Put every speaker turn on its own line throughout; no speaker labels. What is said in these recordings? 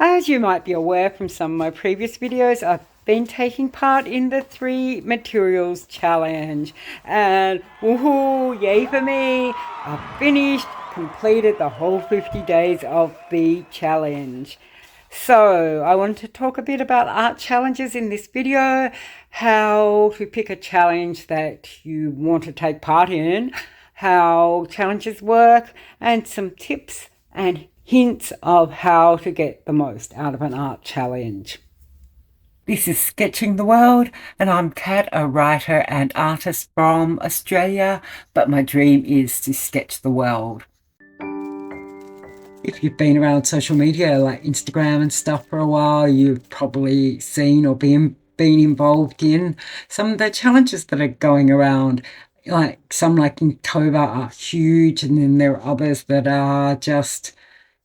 As you might be aware from some of my previous videos, I've been taking part in the 3 materials challenge, and woohoo, yay for me! I've completed the whole 50 days of the challenge. So I want to talk a bit about art challenges in this video, how to pick a challenge that you want to take part in, how challenges work, and some tips and hints of how to get the most out of an art challenge. This is Sketching the World, and I'm Kat, a writer and artist from Australia, but my dream is to sketch the world. If you've been around social media like Instagram and stuff for a while, you've probably seen or been involved in some of the challenges that are going around. Like some like Inktober are huge, and then there are others that are just,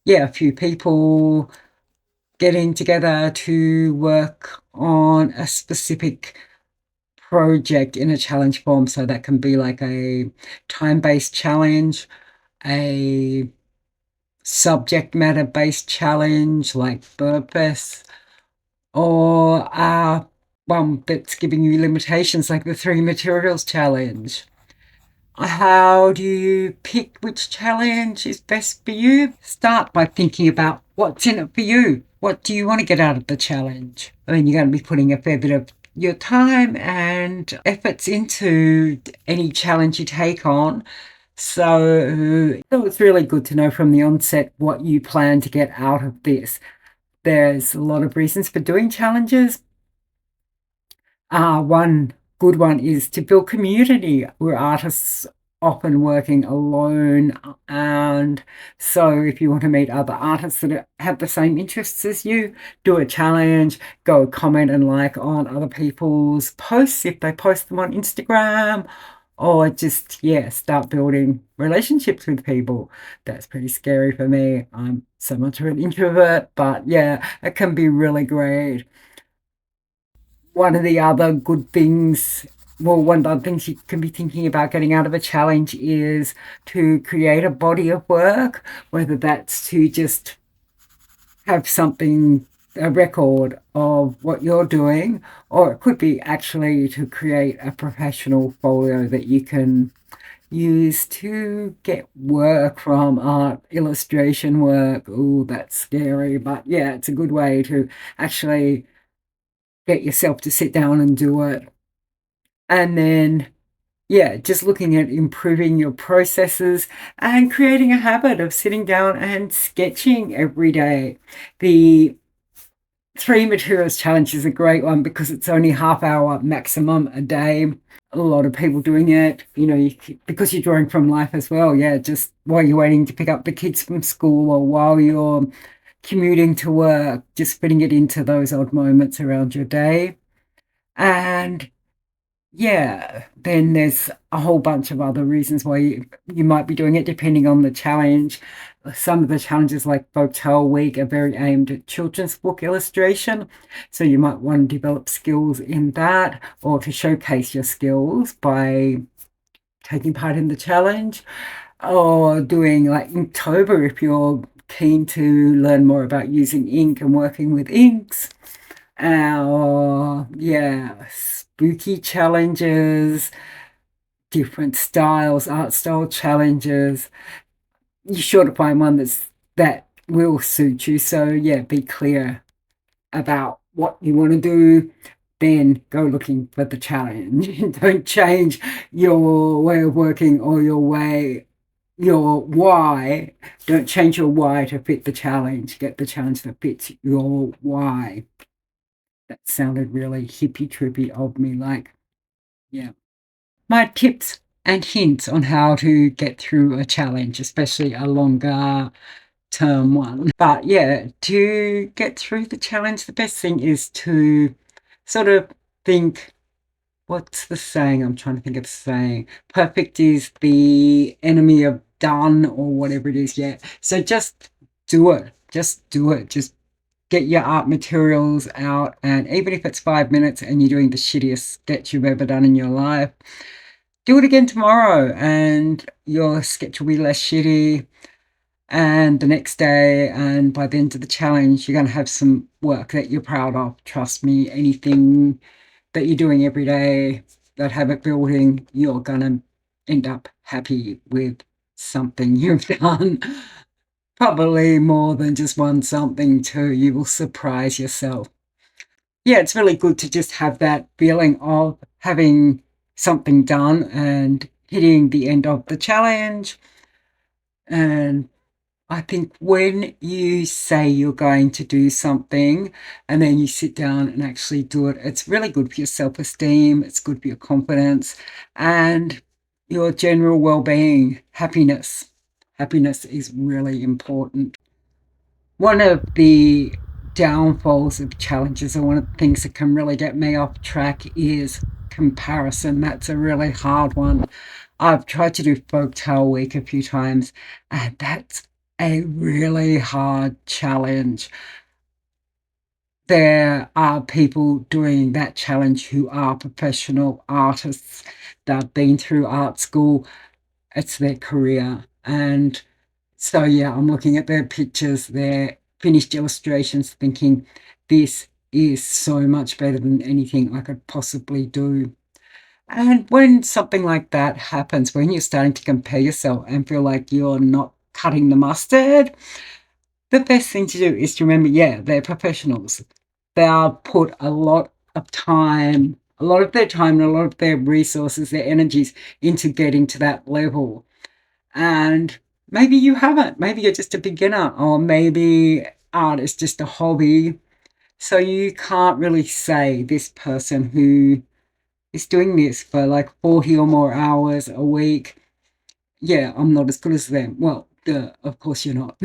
a few people getting together to work on a specific project in a challenge form. So that can be like a time-based challenge, a subject matter based challenge like purpose, or one that's giving you limitations like the 3 materials challenge. How do you pick which challenge is best for you? Start by thinking about what's in it for you. What do you want to get out of the challenge? I mean, you're going to be putting a fair bit of your time and efforts into any challenge you take on. So it's really good to know from the onset what you plan to get out of this. There's a lot of reasons for doing challenges. One good one is to build community. We're artists often working alone, and so if you want to meet other artists that have the same interests as you, do a challenge, go comment and like on other people's posts if they post them on Instagram, or just start building relationships with people. That's pretty scary for me. I'm so much of an introvert, but it can be really great. One of the other good things, one of the other things you can be thinking about getting out of a challenge is to create a body of work, whether that's to just have something, a record of what you're doing, or it could be actually to create a professional folio that you can use to get work from, art, illustration work. Oh, that's scary, but it's a good way to actually get yourself to sit down and do it. And then, just looking at improving your processes and creating a habit of sitting down and sketching every day. The 3 materials challenge is a great one because it's only half-hour maximum a day. A lot of people doing it, because you're drawing from life as well. Just while you're waiting to pick up the kids from school or while you're commuting to work, just fitting it into those odd moments around your day. And then there's a whole bunch of other reasons why you might be doing it depending on the challenge. Some of the challenges like Photo Week are very aimed at children's book illustration, so you might want to develop skills in that or to showcase your skills by taking part in the challenge, or doing like Inktober if you're keen to learn more about using ink and working with inks. Spooky challenges, different styles, art style challenges. You're sure to find one that will suit you. So be clear about what you want to do, then go looking for the challenge. Don't change your way of working or your why. Don't change your why to fit the challenge. Get the challenge that fits your why. That sounded really hippy trippy of me, my tips and hints on how to get through a challenge, especially a longer term one. But to get through the challenge, the best thing is to sort of think, what's the saying? I'm trying to think of the saying. Perfect is the enemy of done, or whatever it is. So just do it. Just do it. Just get your art materials out, and even if it's 5 minutes and you're doing the shittiest sketch you've ever done in your life, do it again tomorrow and your sketch will be less shitty. and the next day, and by the end of the challenge, you're going to have some work that you're proud of. Trust me, anything that you're doing every day, that habit building, you're going to end up happy with something you've done. Probably more than just one something too. You will surprise yourself. Yeah, it's really good to just have that feeling of having something done and hitting the end of the challenge. And I think when you say you're going to do something and then you sit down and actually do it, it's really good for your self-esteem, it's good for your confidence and your general well-being, happiness. Happiness is really important. One of the downfalls of challenges, or one of the things that can really get me off track, is comparison. That's a really hard one. I've tried to do Folktale Week a few times, and that's a really hard challenge. There are people doing that challenge who are professional artists. They've been through art school. It's their career. And so, yeah, I'm looking at their pictures, their finished illustrations, thinking this is so much better than anything I could possibly do. And when something like that happens, when you're starting to compare yourself and feel like you're not cutting the mustard, the best thing to do is to remember, yeah, they're professionals. They'll put a lot of time, a lot of their time and a lot of their resources, their energies into getting to that level. And maybe you haven't. Maybe you're just a beginner, or maybe art is just a hobby. So you can't really say this person who is doing this for like 40 or more hours a week, yeah, I'm not as good as them. Well, of course you're not.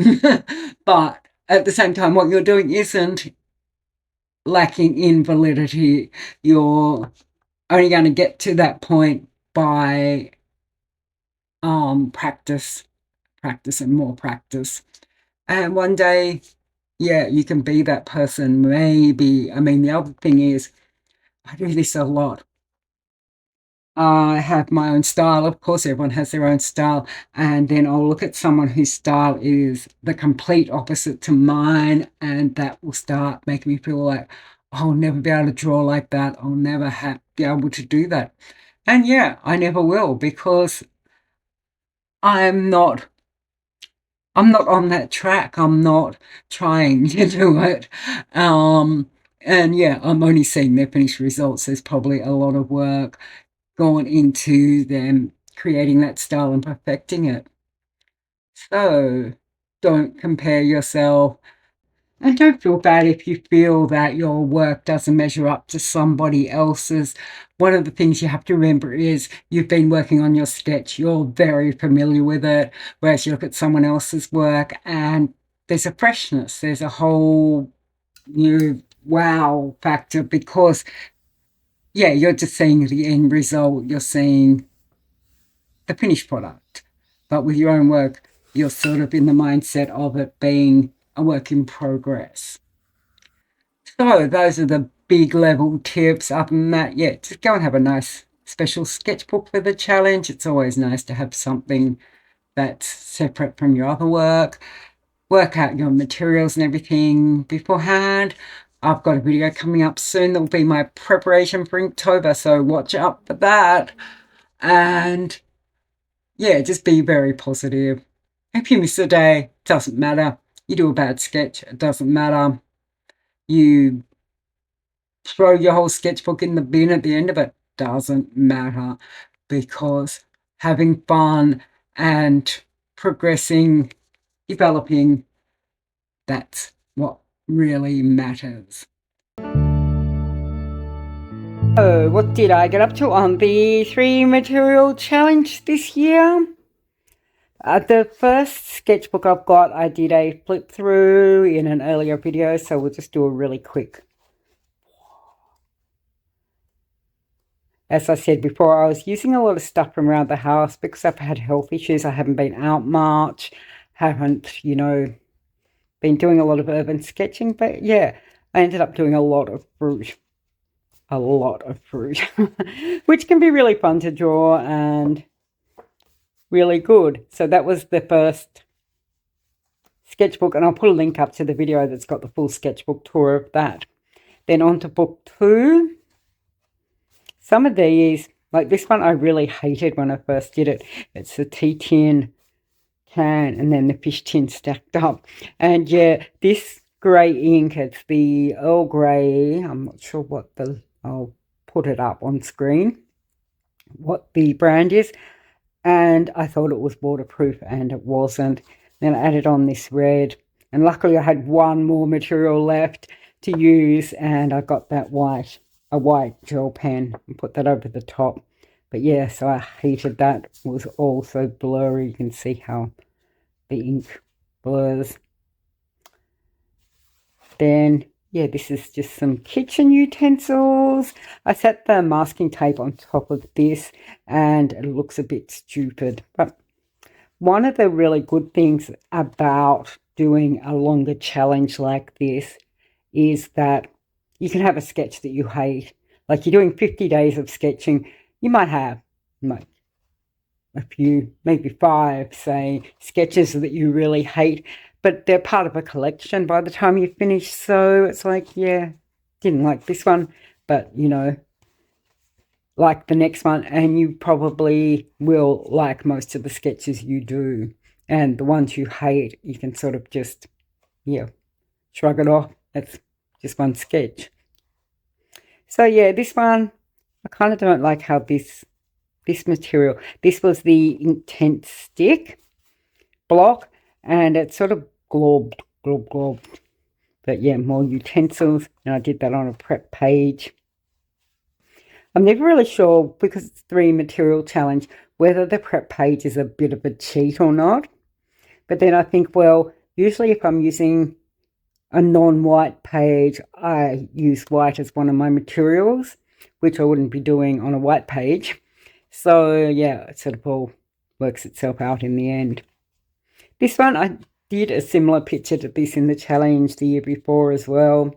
But at the same time, what you're doing isn't lacking in validity. You're only going to get to that point by practice, practice and more practice. And one day, yeah, you can be that person. Maybe. I mean, the other thing is, I do this a lot. I have my own style. Of course, everyone has their own style. And then I'll look at someone whose style is the complete opposite to mine, and that will start making me feel like I'll never be able to draw like that. I'll never be able to do that. And yeah, I never will, because I'm not on that track. I'm not trying to do it. And yeah, I'm only seeing their finished results. There's probably a lot of work gone into them creating that style and perfecting it. So don't compare yourself, and don't feel bad if you feel that your work doesn't measure up to somebody else's. One of the things you have to remember is you've been working on your sketch, you're very familiar with it, whereas you look at someone else's work and there's a freshness, there's a whole new wow factor, because yeah, you're just seeing the end result, you're seeing the finished product. But with your own work, you're sort of in the mindset of it being a work in progress. So those are the big level tips. Other than that, yeah, just go and have a nice special sketchbook for the challenge. It's always nice to have something that's separate from your other work. Work out your materials and everything beforehand. I've got a video coming up soon that will be my preparation for Inktober, so watch out for that. And yeah, just be very positive. If you miss a day, doesn't matter. You do a bad sketch, it doesn't matter. You throw your whole sketchbook in the bin at the end of it, doesn't matter, because having fun and progressing, developing, that's what really matters. So, what did I get up to on the 3 material challenge this year? The first sketchbook I've got, I did a flip through in an earlier video, so we'll just do a really quick. As I said before, I was using a lot of stuff from around the house because I've had health issues. I haven't been out much, haven't, been doing a lot of urban sketching, but yeah, I ended up doing a lot of fruit. A lot of fruit, which can be really fun to draw and really good. So that was the first sketchbook, and I'll put a link up to the video that's got the full sketchbook tour of that. Then on to book 2. Some of these, like this one, I really hated when I first did it. It's the tea tin can and then the fish tin stacked up. And yeah, this grey ink, it's the Earl Grey. I'm not sure what I'll put it up on screen, what the brand is. And I thought it was waterproof, and it wasn't. Then I added on this red, and luckily I had one more material left to use, and I got that a white gel pen and put that over the top. But yeah, so I hated that. It was all so blurry. You can see how the ink blurs. Then yeah, this is just some kitchen utensils. I set the masking tape on top of this and it looks a bit stupid. But one of the really good things about doing a longer challenge like this is that you can have a sketch that you hate. Like you're doing 50 days of sketching, you might have like a few, maybe 5, say, sketches that you really hate, but they're part of a collection by the time you finish. So it's like, yeah, didn't like this one, but you know, like the next one, and you probably will like most of the sketches you do. And the ones you hate, you can sort of just, yeah, shrug it off. That's just one sketch. So yeah, this one, I kind of don't like how this material, this was the Intense Stick block, and it sort of globbed. But yeah, more utensils, and I did that on a prep page. I'm never really sure, because it's 3 material challenge, whether the prep page is a bit of a cheat or not. But then I think, well, usually if I'm using a non-white page, I use white as one of my materials, which I wouldn't be doing on a white page. So yeah, it sort of all works itself out in the end. This one, I did a similar picture to this in the challenge the year before as well.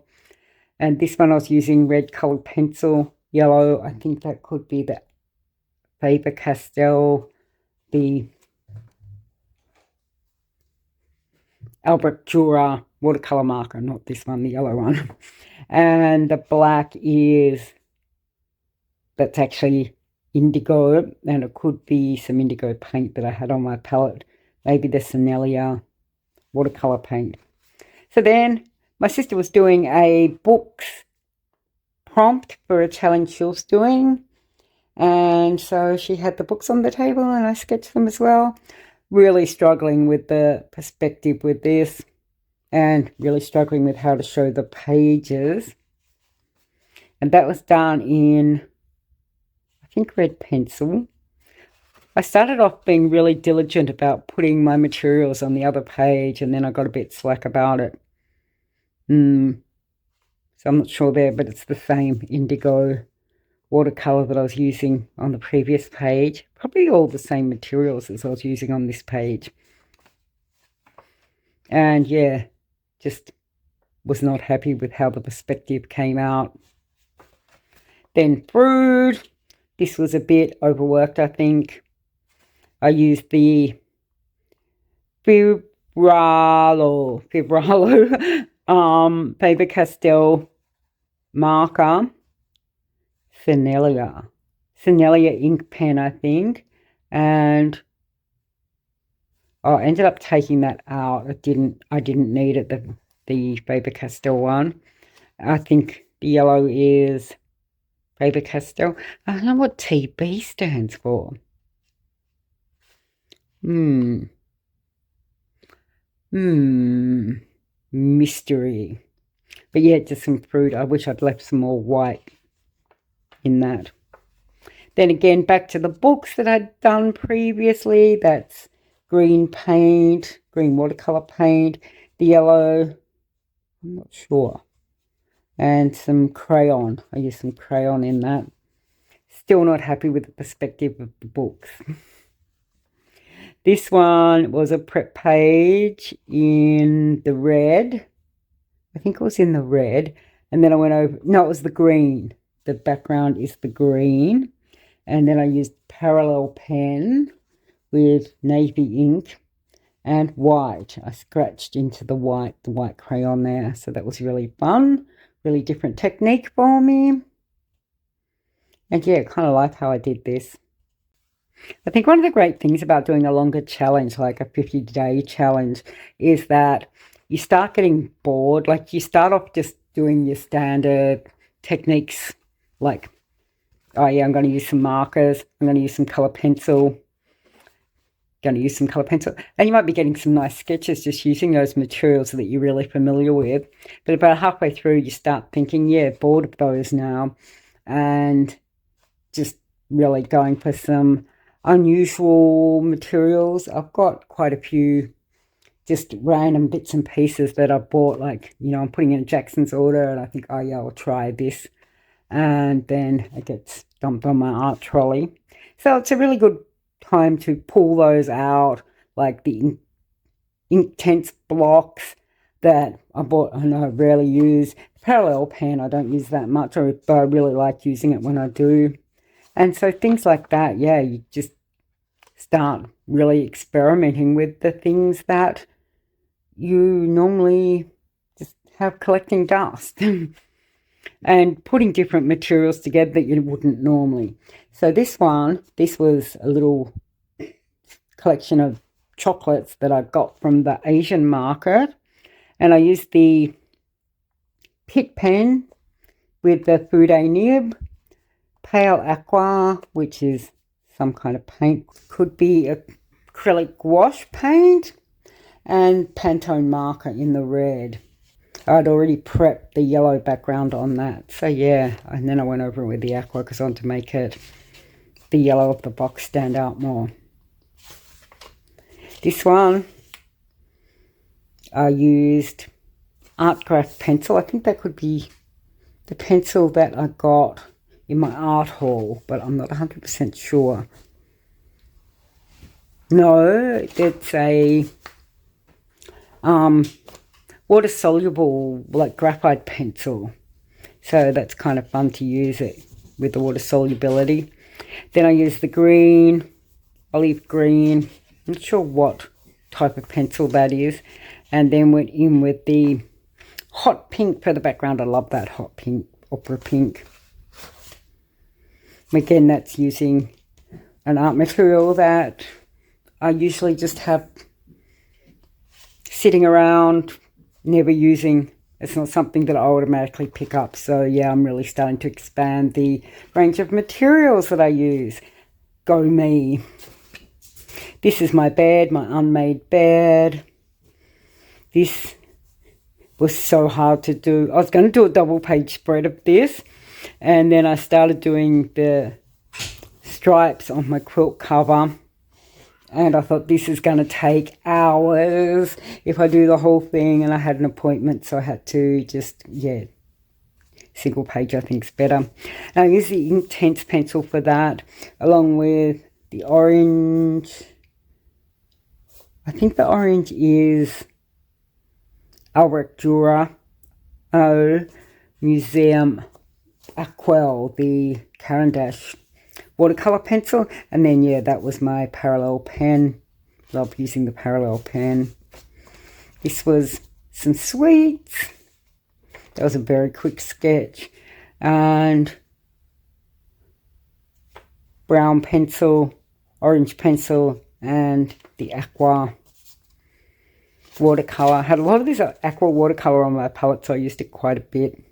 And this one I was using red coloured pencil, yellow. I think that could be the Faber-Castell, the Albrecht Dürer watercolour marker, not this one, the yellow one. And the black that's actually indigo, and it could be some indigo paint that I had on my palette, maybe the Sennelier watercolour paint. So then my sister was doing a books prompt for a challenge she was doing, and so she had the books on the table and I sketched them as well. Really struggling with the perspective with this, and really struggling with how to show the pages. And that was done in, I think, red pencil. I started off being really diligent about putting my materials on the other page, and then I got a bit slack about it. So I'm not sure there, but it's the same indigo watercolour that I was using on the previous page. Probably all the same materials as I was using on this page. And yeah, just was not happy with how the perspective came out. Then Brood. This was a bit overworked, I think. I used the Fibralo Faber-Castell marker, Sennelier ink pen, I think, and I ended up taking that out. I didn't need it, the Faber-Castell one. I think the yellow is Faber-Castell. I don't know what TB stands for. Mystery. But yeah, just some fruit. I wish I'd left some more white in that. Then again, back to the books that I'd done previously. That's green paint, green watercolour paint, the yellow, I'm not sure, and some crayon. I used some crayon in that. Still not happy with the perspective of the books. This one was a prep page in the red. I think it was in the red. And then I went over, no, it was the green. The background is the green. And then I used parallel pen with navy ink. and white. I scratched into the white crayon there, so that was really fun, really different technique for me. And yeah, kind of like how I did this. I think one of the great things about doing a longer challenge, like a 50-day challenge, is that you start getting bored. Like you start off just doing your standard techniques, like, oh yeah, I'm going to use some markers, I'm going to use some colour pencil, and you might be getting some nice sketches just using those materials that you're really familiar with. But about halfway through, you start thinking, yeah, bored of those now, and just really going for some unusual materials. I've got quite a few just random bits and pieces that I've bought, like, you know, I'm putting in Jackson's order and I think, oh yeah, I'll try this. And then it gets dumped on my art trolley. So it's a really good time to pull those out, like the intense blocks that I bought and I rarely use. Parallel pen, I don't use that much, but I really like using it when I do. And so things like that, yeah, you just start really experimenting with the things that you normally just have collecting dust and putting different materials together that you wouldn't normally. So this was a little collection of chocolates that I got from the Asian market, and I used the Pitt pen with the Fude nib, pale aqua, which is some kind of paint, could be acrylic gouache paint, and Pantone marker in the red. I'd already prepped the yellow background on that, so yeah, and then I went over it with the aqua because I wanted to make the yellow of the box stand out more. This one, I used Art Graph pencil. I think that could be the pencil that I got in my art haul, but I'm not 100% sure. No, it's a water-soluble, like graphite pencil. So that's kind of fun to use it with the water solubility. Then I used the green, olive green, I'm not sure what type of pencil that is, and then went in with the hot pink for the background. I love that hot pink, opera pink. Again, that's using an art material that I usually just have sitting around, never using. It's not something that I automatically pick up. So yeah, I'm really starting to expand the range of materials that I use. Go me. This is my bed, my unmade bed. This was so hard to do. I was going to do a double page spread of this, and then I started doing the stripes on my quilt cover, and I thought this is going to take hours if I do the whole thing, and I had an appointment, so I had to just, yeah, single page I think is better. And I use the Intense pencil for that, along with the orange. I think the orange is Albrecht Dürer Museum Aquarelle, the Caran watercolor pencil. And then yeah, that was my parallel pen. Love using the parallel pen. This was some sweets. That was a very quick sketch. And brown pencil, orange pencil, and the aqua watercolor. I had a lot of this aqua watercolor on my palette, so I used it quite a bit.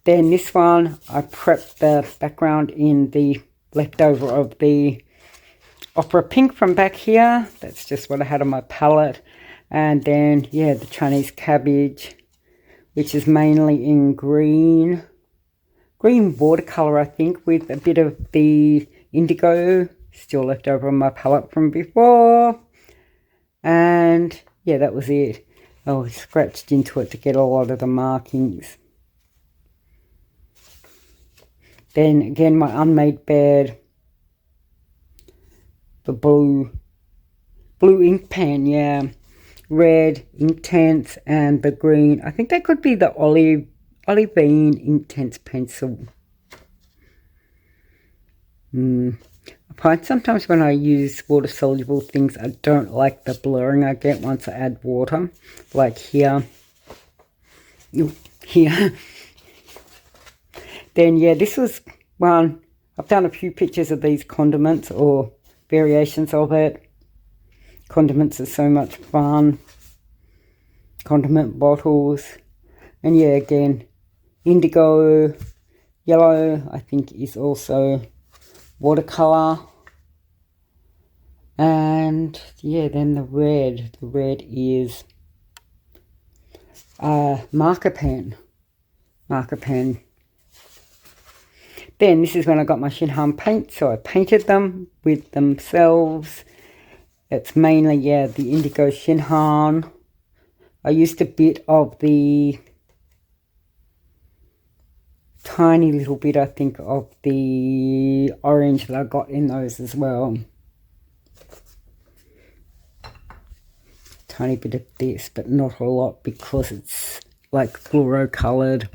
Then this one, I prepped the background in the leftover of the opera pink from back here. That's just what I had on my palette. And then, yeah, the Chinese cabbage, which is mainly in green watercolor, I think, with a bit of the indigo still left over on my palette from before. And yeah, that was it. I scratched into it to get a lot of the markings. Then again, my unmade bed, the blue ink pen, yeah, red Intense, and the green. I think that could be the olivine Intense pencil. I I find sometimes when I use water-soluble things, I don't like the blurring I get once I add water. Like here. Here. Then, yeah, this was one. I've done a few pictures of these condiments or variations of it. Condiments are so much fun. Condiment bottles. And, yeah, again, indigo, yellow, I think is also watercolour. And, yeah, then the red. The red is marker pen. Marker pen. Then this is when I got my Shinhan paint, so I painted them with themselves. It's mainly, yeah, the indigo Shinhan. I used a bit of the tiny little bit, I think, of the orange that I got in those as well. Tiny bit of this, but not a lot because it's like fluoro coloured.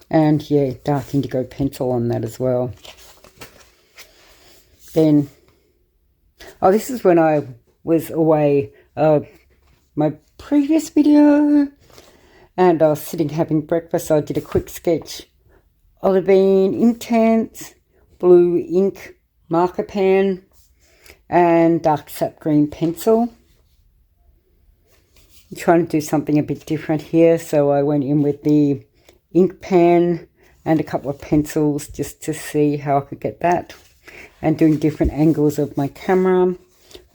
And yeah, dark indigo pencil on that as well. Then, oh, this is when I was away, my previous video, and I was sitting having breakfast. So I did a quick sketch. Olivine Intense, blue ink marker pen, and dark sap green pencil. I'm trying to do something a bit different here, so I went in with the ink pen and a couple of pencils just to see how I could get that, and doing different angles of my camera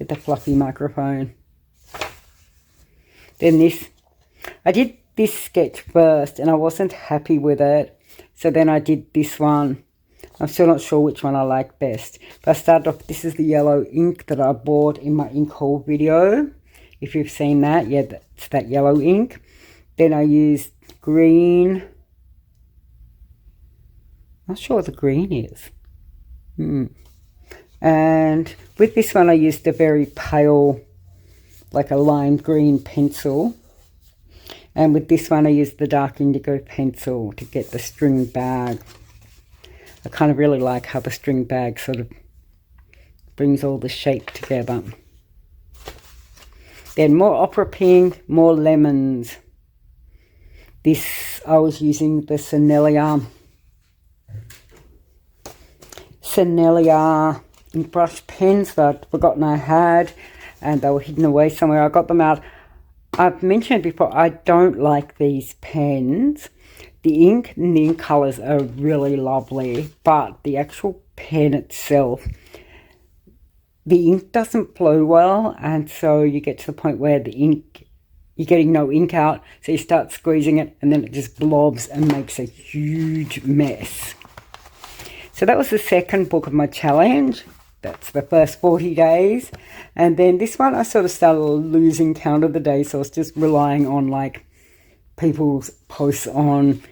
with the fluffy microphone. Then this, I did this sketch first and I wasn't happy with it, so then I did this one. I'm still not sure which one I like best, but I started off, this is the yellow ink that I bought in my ink haul video. If you've seen that, yeah, that's that yellow ink. Then I used green. Not sure what the green is. And with this one I used a very pale, like a lime green pencil. And with this one I used the dark indigo pencil to get the string bag. I kind of really like how the string bag sort of brings all the shape together. Then more opera pink, more lemons. This, I was using the Sennelier ink brush pens that I'd forgotten I had, and they were hidden away somewhere. I got them out. I've mentioned before, I don't like these pens. The ink and the ink colours are really lovely, but the actual pen itself, the ink doesn't flow well, and so you get to the point where the ink, you're getting no ink out, so you start squeezing it and then it just blobs and makes a huge mess. So that was the second book of my challenge. That's the first 40 days. And then this one I sort of started losing count of the days, so I was just relying on like people's posts on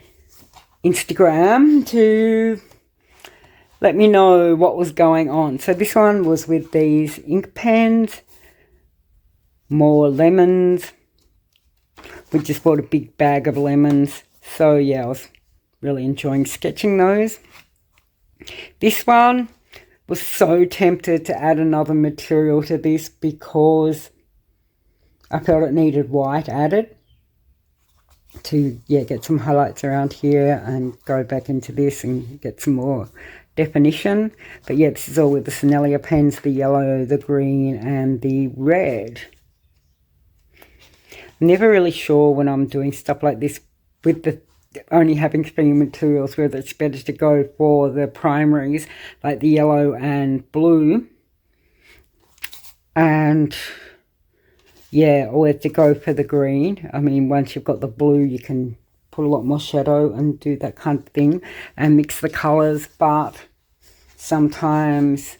Instagram to let me know what was going on. So this one was with these ink pens, more lemons. We just bought a big bag of lemons. So yeah, I was really enjoying sketching those. This one was so tempted to add another material to this because I felt it needed white added to, yeah, get some highlights around here and go back into this and get some more definition. But yeah, this is all with the Sennelier pens, the yellow, the green and the red. I'm never really sure when I'm doing stuff like this with the only having three materials whether it's better to go for the primaries like the yellow and blue, and yeah, or to go for the green. I mean, once you've got the blue you can put a lot more shadow and do that kind of thing and mix the colours, but sometimes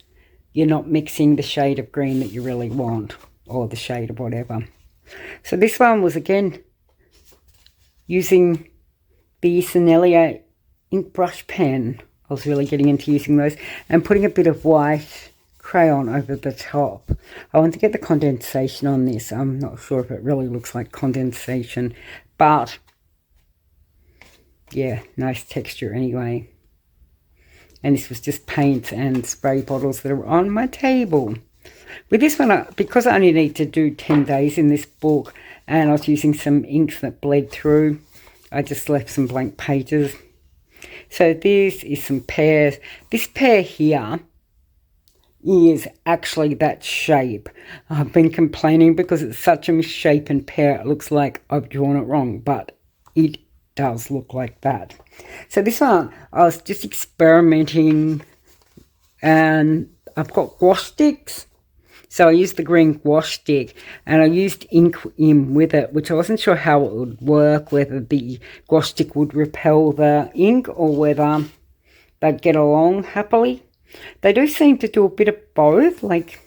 you're not mixing the shade of green that you really want or the shade of whatever. So this one was again using the Sennelier ink brush pen. I was really getting into using those and putting a bit of white crayon over the top. I want to get the condensation on this. I'm not sure if it really looks like condensation, but yeah, nice texture anyway. And this was just paint and spray bottles that are on my table. With this one, because I only need to do 10 days in this book, and I was using some inks that bled through, I just left some blank pages. So this is some pears. This pear here is actually that shape. I've been complaining because it's such a misshapen pear. It looks like I've drawn it wrong, but it does look like that. So this one, I was just experimenting, and I've got gouache sticks. So I used the green gouache stick, and I used ink in with it, which I wasn't sure how it would work, whether the gouache stick would repel the ink or whether they'd get along happily. They do seem to do a bit of both. Like,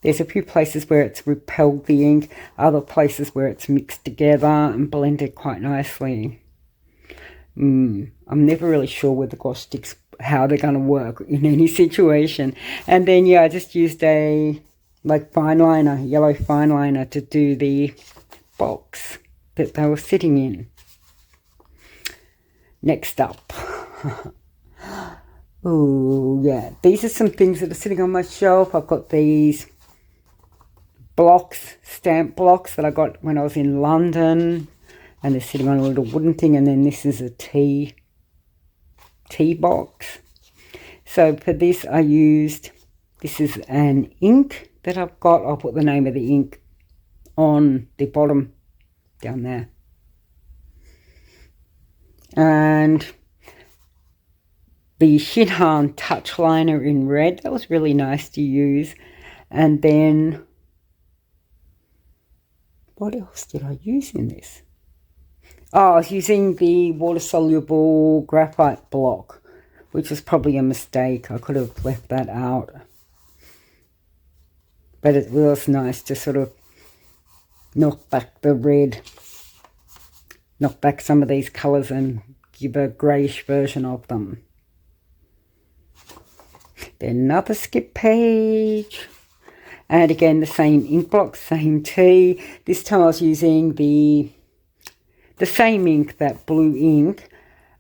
there's a few places where it's repelled the ink, other places where it's mixed together and blended quite nicely. I'm never really sure with the gouache sticks how they're going to work in any situation. And then, yeah, I just used a fine liner, yellow fine liner, to do the box that they were sitting in. Next up. Oh, yeah. These are some things that are sitting on my shelf. I've got these blocks, stamp blocks that I got when I was in London. And they're sitting on a little wooden thing. And then this is a tea box. So for this I used, this is an ink that I've got. I'll put the name of the ink on the bottom down there. And the Caran touch liner in red, that was really nice to use. And then, what else did I use in this? Oh, I was using the water-soluble graphite block, which was probably a mistake. I could have left that out. But it was nice to sort of knock back the red, knock back some of these colours and give a greyish version of them. Then another skip page. And again, the same ink block, same tea. This time I was using the same ink, that blue ink,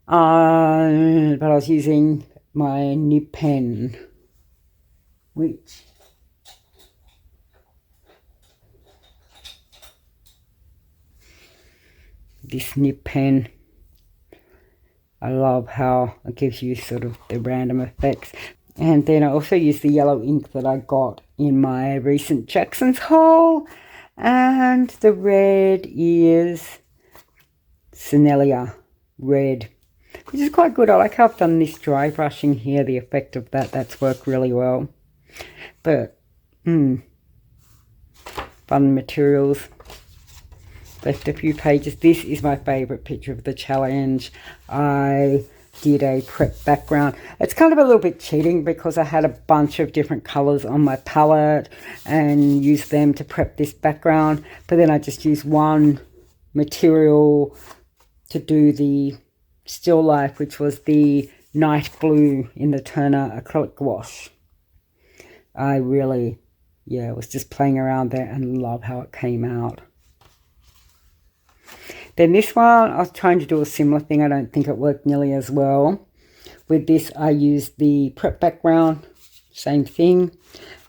but I was using my nib pen, which this nib pen, I love how it gives you sort of the random effects. And then I also used the yellow ink that I got in my recent Jackson's haul, and the red is Sennelier red, which is quite good. I like how I've done this dry brushing here, the effect of that's worked really well. But fun materials. Left a few pages. This is my favourite picture of the challenge. I did a prep background. It's kind of a little bit cheating because I had a bunch of different colours on my palette and used them to prep this background, but then I just used one material to do the still life, which was the night blue in the Turner acrylic gouache. I really, was just playing around there and love how it came out. Then this one, I was trying to do a similar thing. I don't think it worked nearly as well. With this, I used the prep background, same thing.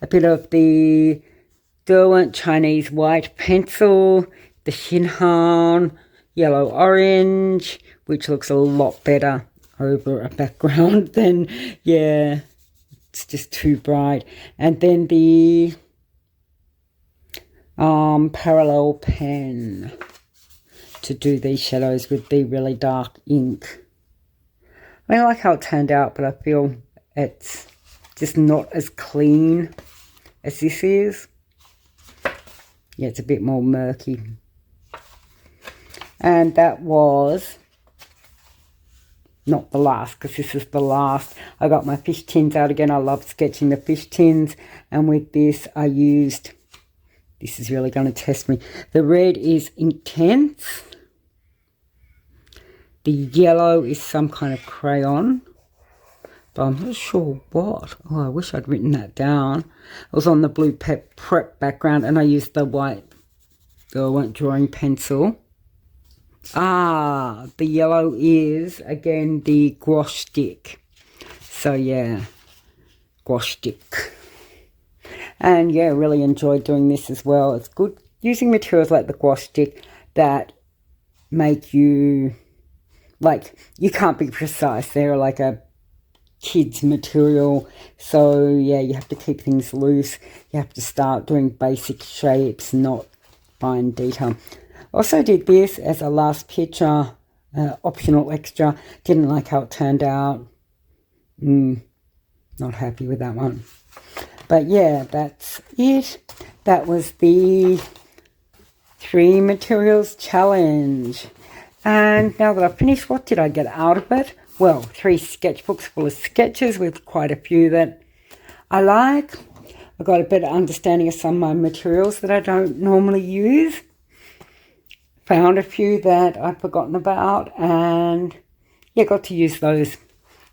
A bit of the Derwent Chinese white pencil, the Caran yellow orange, which looks a lot better over a background than, it's just too bright. And then the parallel pen to do these shadows with the really dark ink. I mean, I like how it turned out, but I feel it's just not as clean as this is. Yeah, it's a bit more murky. And that was not the last, because this is the last. I got my fish tins out again. I love sketching the fish tins. And with this, I used, this is really going to test me. The red is Intense. The yellow is some kind of crayon, but I'm not sure what. Oh, I wish I'd written that down. It was on the blue prep background, and I used the white drawing pencil. The yellow is, again, the gouache stick. So yeah, gouache stick. And yeah, really enjoyed doing this as well. It's good using materials like the gouache stick that make you, like, you can't be precise. They're like a kid's material. So yeah, you have to keep things loose. You have to start doing basic shapes, not fine detail. Also did this as a last picture, optional extra. Didn't like how it turned out. Not happy with that one. But yeah, that's it. That was the 3 materials challenge. And now that I've finished, what did I get out of it? Well, 3 sketchbooks full of sketches with quite a few that I like. I got a better understanding of some of my materials that I don't normally use. Found a few that I'd forgotten about, and yeah, got to use those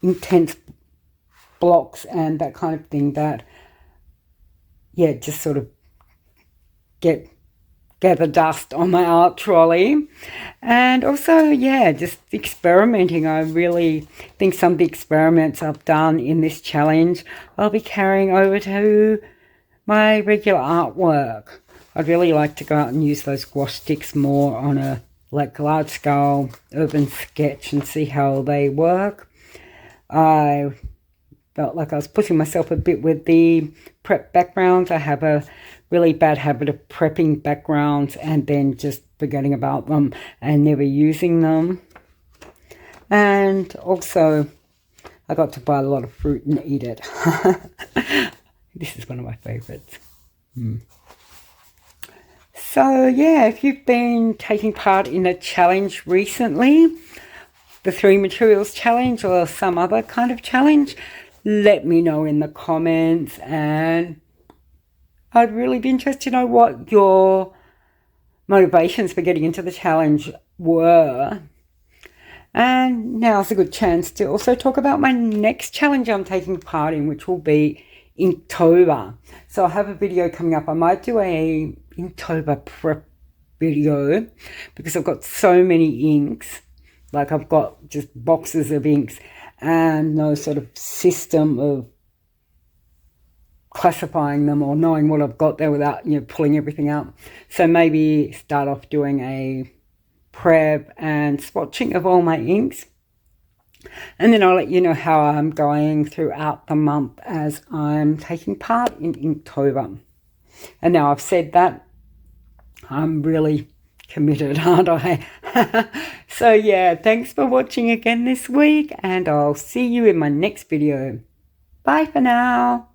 intense blocks and that kind of thing that, yeah, just sort of gather dust on my art trolley. And also, yeah, just experimenting. I really think some of the experiments I've done in this challenge I'll be carrying over to my regular artwork. I'd really like to go out and use those gouache sticks more on a large scale urban sketch and see how they work. I felt like I was pushing myself a bit with the prep backgrounds. I have a really bad habit of prepping backgrounds and then just forgetting about them and never using them. And also, I got to buy a lot of fruit and eat it. This is one of my favourites. So yeah, if you've been taking part in a challenge recently, the 3 materials challenge or some other kind of challenge, let me know in the comments, and I'd really be interested to know what your motivations for getting into the challenge were. And now's a good chance to also talk about my next challenge I'm taking part in, which will be Inktober. So I have a video coming up. I might do a Inktober prep video because I've got so many inks. Like, I've got just boxes of inks and no sort of system of classifying them or knowing what I've got there without, pulling everything out. So maybe start off doing a prep and swatching of all my inks. And then I'll let you know how I'm going throughout the month as I'm taking part in Inktober. And now I've said that, I'm really committed, aren't I? So yeah, thanks for watching again this week, and I'll see you in my next video. Bye for now.